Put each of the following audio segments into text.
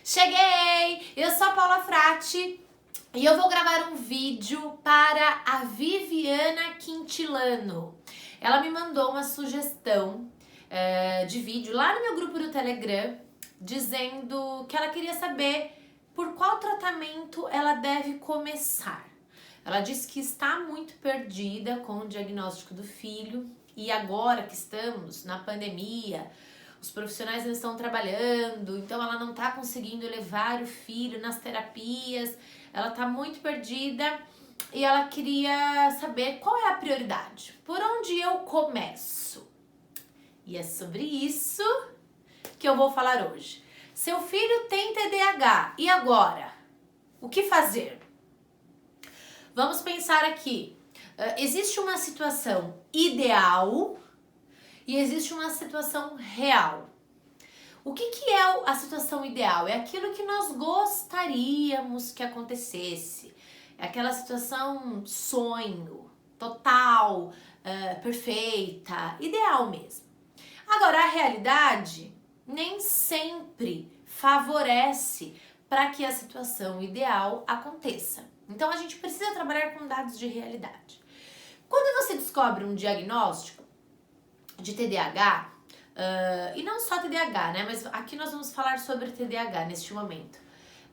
Cheguei! Eu sou a Paula Frati e eu vou gravar um vídeo para a Viviana Quintilano. Ela me mandou uma sugestão de vídeo lá no meu grupo do Telegram, dizendo que ela queria saber por qual tratamento ela deve começar. Ela disse que está muito perdida com o diagnóstico do filho e agora que estamos na pandemia, os profissionais não estão trabalhando, então ela não está conseguindo levar o filho nas terapias, ela está muito perdida e ela queria saber qual é a prioridade, por onde eu começo. E é sobre isso que eu vou falar hoje. Seu filho tem TDAH, e agora? O que fazer? Vamos pensar aqui. Existe uma situação ideal e existe uma situação real. O que é a situação ideal? É aquilo que nós gostaríamos que acontecesse. É aquela situação sonho, total, perfeita, ideal mesmo. Agora, a realidade nem sempre favorece para que a situação ideal aconteça. Então, a gente precisa trabalhar com dados de realidade. Quando você descobre um diagnóstico de TDAH, e não só TDAH, né? Mas aqui nós vamos falar sobre TDAH neste momento.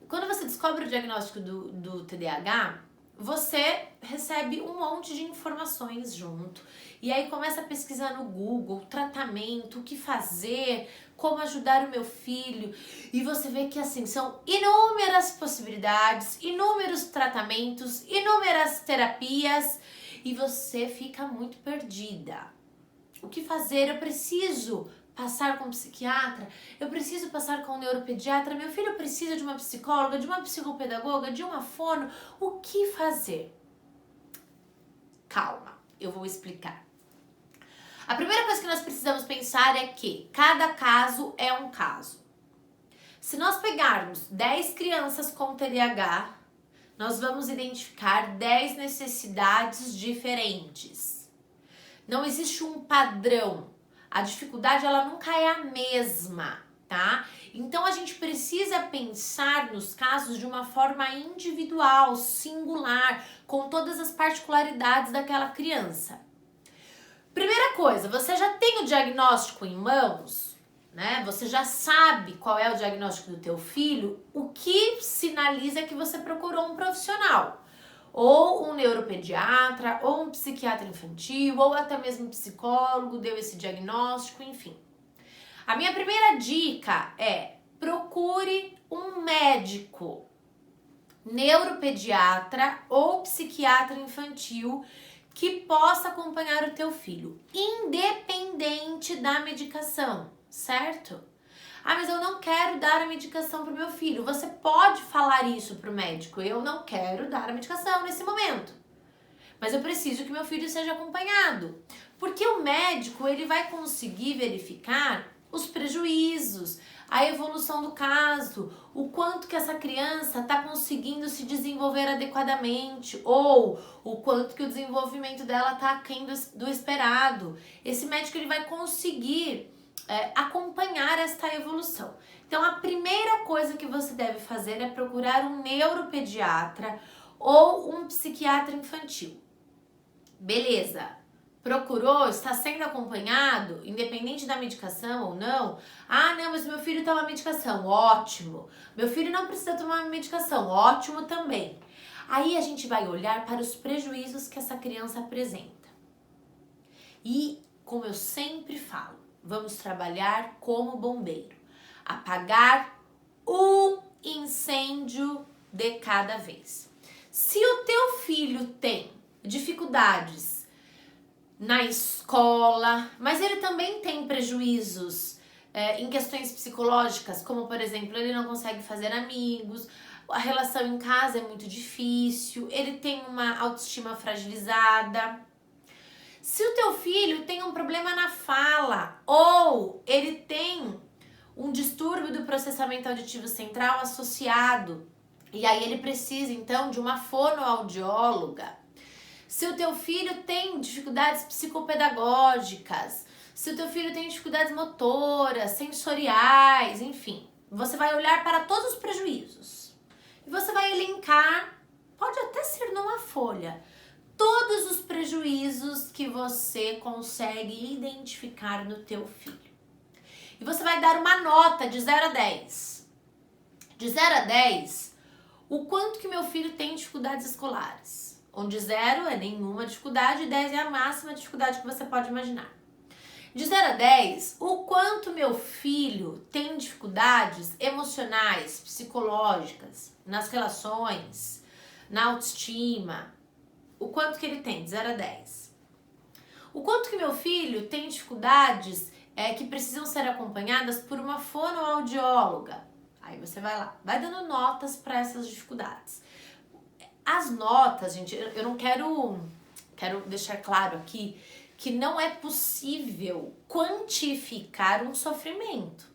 Quando você descobre o diagnóstico do TDAH, você recebe um monte de informações junto. E aí começa a pesquisar no Google, tratamento, o que fazer, como ajudar o meu filho. E você vê que assim, são inúmeras possibilidades, inúmeros tratamentos, inúmeras terapias. E você fica muito perdida. O que fazer? Eu preciso passar com um psiquiatra? Eu preciso passar com um neuropediatra? Meu filho precisa de uma psicóloga, de uma psicopedagoga, de uma fono? O que fazer? Calma, eu vou explicar. A primeira coisa que nós precisamos pensar é que cada caso é um caso. Se nós pegarmos 10 crianças com TDAH, nós vamos identificar 10 necessidades diferentes. Não existe um padrão. A dificuldade, ela nunca é a mesma, tá? Então, a gente precisa pensar nos casos de uma forma individual, singular, com todas as particularidades daquela criança. Primeira coisa, você já tem o diagnóstico em mãos, né? Você já sabe qual é o diagnóstico do teu filho, o que sinaliza que você procurou um profissional. Ou um neuropediatra, ou um psiquiatra infantil, ou até mesmo um psicólogo deu esse diagnóstico, enfim. A minha primeira dica é: procure um médico, neuropediatra ou psiquiatra infantil que possa acompanhar o teu filho, independente da medicação, certo? Ah, mas eu não quero dar a medicação para o meu filho. Você pode falar isso para o médico. Eu não quero dar a medicação nesse momento. Mas eu preciso que meu filho seja acompanhado. Porque o médico, ele vai conseguir verificar os prejuízos, a evolução do caso, o quanto que essa criança está conseguindo se desenvolver adequadamente ou o quanto que o desenvolvimento dela está aquém do esperado. Esse médico, ele vai conseguir acompanhar esta evolução. Então, a primeira coisa que você deve fazer é procurar um neuropediatra ou um psiquiatra infantil. Beleza, procurou, está sendo acompanhado, independente da medicação ou não. Ah, não, mas meu filho toma medicação, ótimo. Meu filho não precisa tomar medicação, ótimo também. Aí a gente vai olhar para os prejuízos que essa criança apresenta. E, como eu sempre falo, vamos trabalhar como bombeiro, apagar um incêndio de cada vez. Se o teu filho tem dificuldades na escola, mas ele também tem prejuízos em questões psicológicas, como por exemplo, ele não consegue fazer amigos, a relação em casa é muito difícil, ele tem uma autoestima fragilizada. Se o teu filho tem um problema na fala ou ele tem um distúrbio do processamento auditivo central associado e aí ele precisa então de uma fonoaudióloga. Se o teu filho tem dificuldades psicopedagógicas, se o teu filho tem dificuldades motoras, sensoriais, enfim, você vai olhar para todos os elencar, pode até ser numa folha, todos os prejuízos que você consegue identificar no teu filho. E você vai dar uma nota de 0 a 10. De 0 a 10, o quanto que meu filho tem dificuldades escolares. Onde 0 é nenhuma dificuldade e 10 é a máxima dificuldade que você pode imaginar. De 0 a 10, o quanto meu filho tem dificuldades emocionais, psicológicas, nas relações, na autoestima. O quanto que ele tem, de 0 a 10. O quanto que meu filho tem dificuldades que precisam ser acompanhadas por uma fonoaudióloga. Aí você vai lá, vai dando notas para essas dificuldades. As notas, gente, eu não quero deixar claro aqui que não é possível quantificar um sofrimento,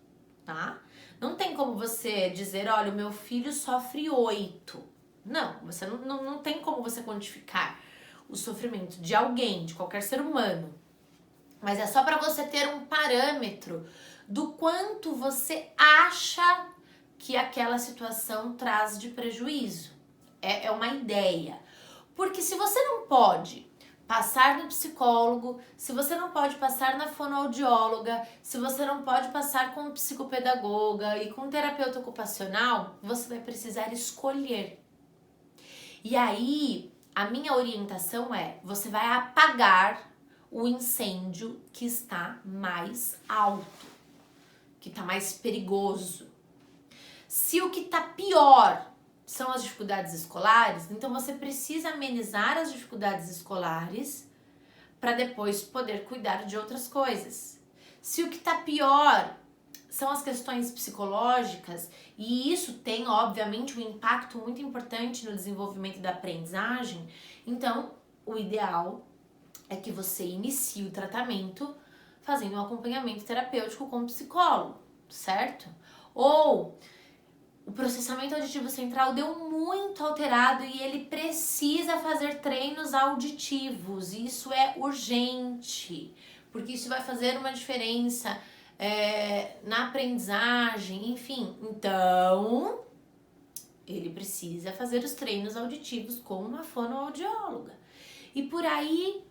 tá? Não tem como você dizer, olha, o meu filho sofre 8. Não, você não tem como você quantificar o sofrimento de alguém, de qualquer ser humano. Mas é só para você ter um parâmetro do quanto você acha que aquela situação traz de prejuízo. É uma ideia. Porque se você não pode passar no psicólogo, se você não pode passar na fonoaudióloga, se você não pode passar com psicopedagoga e com terapeuta ocupacional, você vai precisar escolher. E aí, a minha orientação é, você vai apagar o incêndio que está mais alto, que está mais perigoso. Se o que está pior são as dificuldades escolares, então você precisa amenizar as dificuldades escolares para depois poder cuidar de outras coisas. Se o que está pior são as questões psicológicas, e isso tem, obviamente, um impacto muito importante no desenvolvimento da aprendizagem, então o ideal é que você inicie o tratamento fazendo um acompanhamento terapêutico com o psicólogo, certo? Ou o processamento auditivo central deu muito alterado e ele precisa fazer treinos auditivos. Isso é urgente, porque isso vai fazer uma diferença na aprendizagem, enfim. Então, ele precisa fazer os treinos auditivos com uma fonoaudióloga. E por aí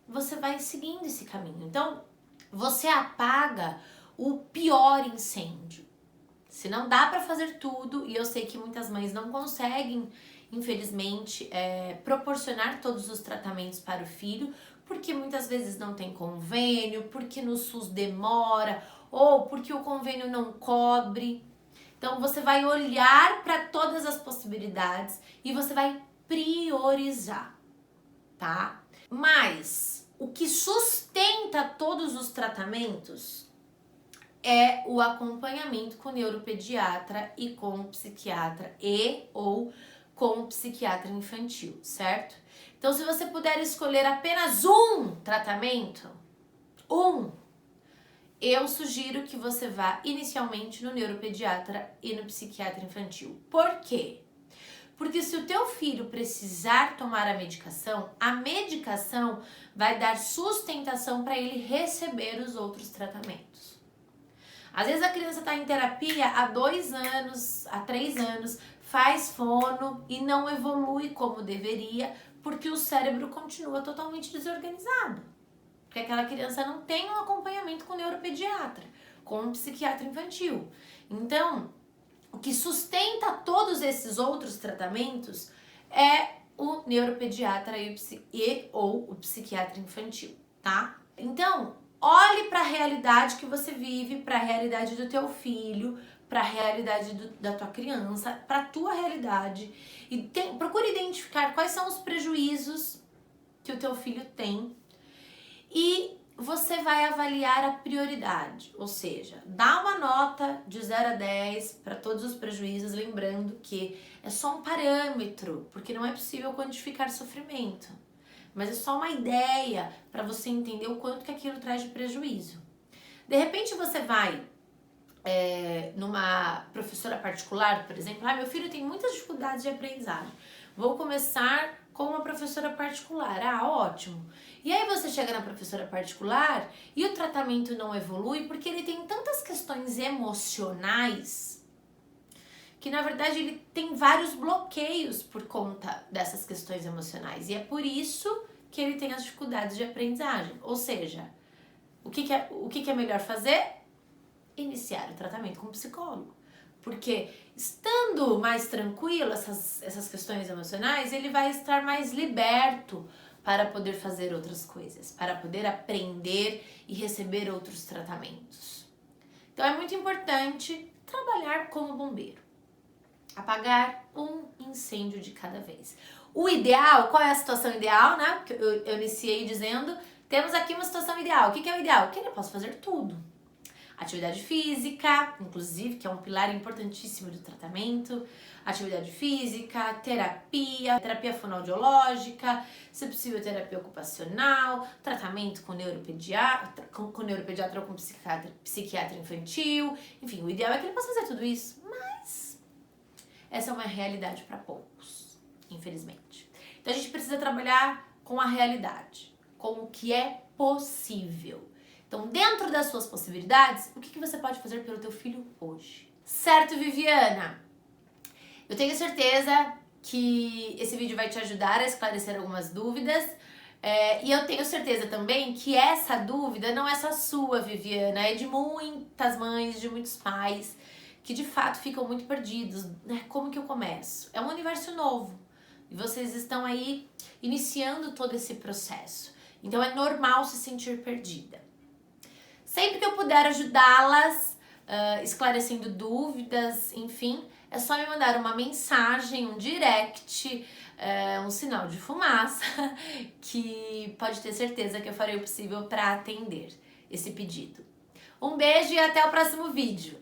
você vai seguindo esse caminho. Então, você apaga o pior incêndio. Se não dá para fazer tudo, e eu sei que muitas mães não conseguem, infelizmente, proporcionar todos os tratamentos para o filho, porque muitas vezes não tem convênio, porque no SUS demora, ou porque o convênio não cobre. Então, você vai olhar para todas as possibilidades e você vai priorizar, tá? Mas o que sustenta todos os tratamentos é o acompanhamento com o neuropediatra e com o psiquiatra ou com o psiquiatra infantil, certo? Então, se você puder escolher apenas um tratamento, eu sugiro que você vá inicialmente no neuropediatra e no psiquiatra infantil. Por quê? Porque se o teu filho precisar tomar a medicação vai dar sustentação para ele receber os outros tratamentos. Às vezes a criança está em terapia há 2 anos, há 3 anos, faz fono e não evolui como deveria, porque o cérebro continua totalmente desorganizado. Porque aquela criança não tem um acompanhamento com o neuropediatra, com o psiquiatra infantil. Então, o que sustenta todos esses outros tratamentos é o neuropediatra ou o psiquiatra infantil, tá? Então, olhe para a realidade que você vive, para a realidade do teu filho, para a realidade da tua criança, para a tua realidade e procure identificar quais são os prejuízos que o teu filho tem e você vai avaliar a prioridade, ou seja, dá uma nota de 0 a 10 para todos os prejuízos, lembrando que é só um parâmetro, porque não é possível quantificar sofrimento. Mas é só uma ideia para você entender o quanto que aquilo traz de prejuízo. De repente você vai numa professora particular, por exemplo, meu filho tem muitas dificuldades de aprendizagem, vou começar com uma professora particular, ótimo. E aí você chega na professora particular e o tratamento não evolui porque ele tem tantas questões emocionais que na verdade ele tem vários bloqueios por conta dessas questões emocionais. E é por isso que ele tem as dificuldades de aprendizagem. Ou seja, o que é melhor fazer? Iniciar o tratamento com o psicólogo. Porque estando mais tranquilo essas questões emocionais, ele vai estar mais liberto para poder fazer outras coisas, para poder aprender e receber outros tratamentos. Então é muito importante trabalhar como bombeiro, apagar um incêndio de cada vez. O ideal, qual é a situação ideal, né? Eu iniciei dizendo, temos aqui uma situação ideal. O que é o ideal? Que eu posso fazer tudo. Atividade física, inclusive, que é um pilar importantíssimo do tratamento. Atividade física, terapia fonoaudiológica, se possível terapia ocupacional, tratamento com neuropediatra ou com psiquiatra infantil. Enfim, o ideal é que ele possa fazer tudo isso, mas essa é uma realidade para poucos, infelizmente. Então a gente precisa trabalhar com a realidade, com o que é possível. Então, dentro das suas possibilidades, o que você pode fazer pelo teu filho hoje? Certo, Viviana? Eu tenho certeza que esse vídeo vai te ajudar a esclarecer algumas dúvidas. E eu tenho certeza também que essa dúvida não é só sua, Viviana, é de muitas mães, de muitos pais, que de fato ficam muito perdidos, né? Como que eu começo? É um universo novo e vocês estão aí iniciando todo esse processo. Então é normal se sentir perdida. Sempre que eu puder ajudá-las, esclarecendo dúvidas, enfim, é só me mandar uma mensagem, um direct, um sinal de fumaça, que pode ter certeza que eu farei o possível para atender esse pedido. Um beijo e até o próximo vídeo!